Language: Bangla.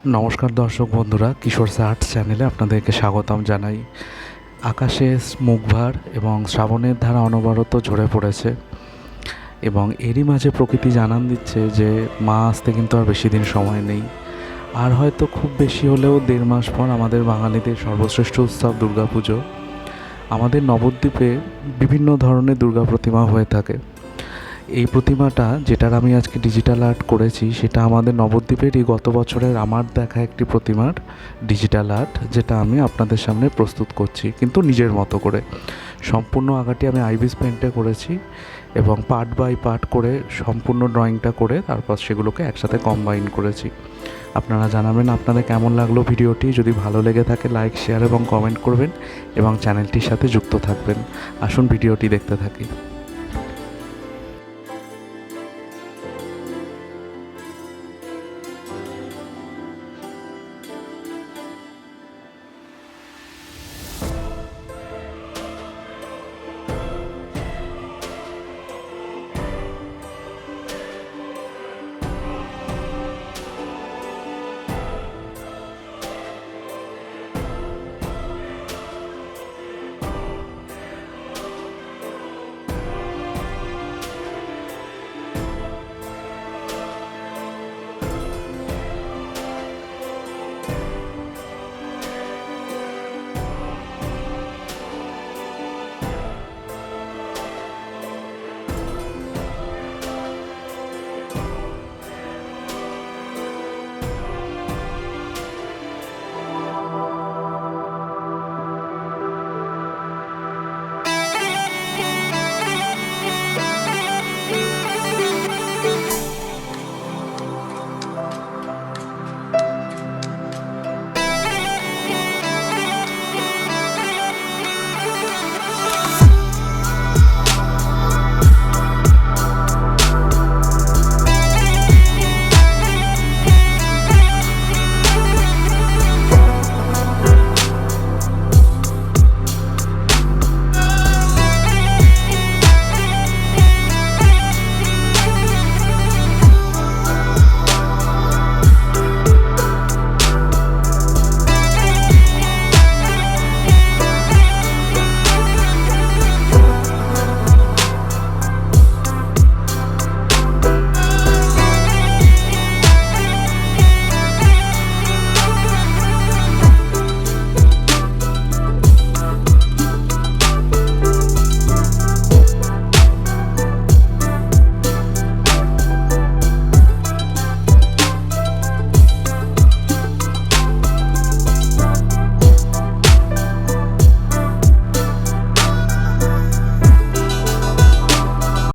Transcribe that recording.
নমস্কার দর্শক বন্ধুরা, কিশোর আর্টস চ্যানেলে আপনাদেরকে স্বাগতম জানাই। আকাশে মুখভার এবং শ্রাবণের ধারা অনবরত ঝরে পড়েছে এবং এরই মাঝে প্রকৃতি জানান দিচ্ছে যে মা আসতে কিন্তু আর বেশি দিন সময় নেই। আর হয়তো খুব বেশি হলেও 1.5 মাস পর আমাদের বাঙালিদের সর্বশ্রেষ্ঠ উৎসব দুর্গাপুজো। আমাদের নবদ্বীপে বিভিন্ন ধরনের দুর্গা প্রতিমা হয়ে থাকে। এই প্রতিমাটা যেটার আমি আজকে ডিজিটাল আর্ট করেছি সেটা আমাদের নবদ্বীপেরই গত বছরের আমার দেখা একটি প্রতিমার ডিজিটাল আর্ট, যেটা আমি আপনাদের সামনে প্রস্তুত করছি কিন্তু নিজের মতো করে। সম্পূর্ণ আঁকাটি আমি আইবিস পেন্টে করেছি এবং পার্ট বাই পার্ট করে সম্পূর্ণ ড্রয়িংটা করে তারপর সেগুলোকে একসাথে কম্বাইন করেছি। আপনারা জানাবেন আপনাদের কেমন লাগলো ভিডিওটি। যদি ভালো লেগে থাকে লাইক, শেয়ার এবং কমেন্ট করবেন এবং চ্যানেলটির সাথে যুক্ত থাকবেন। আসুন ভিডিওটি দেখতে থাকি।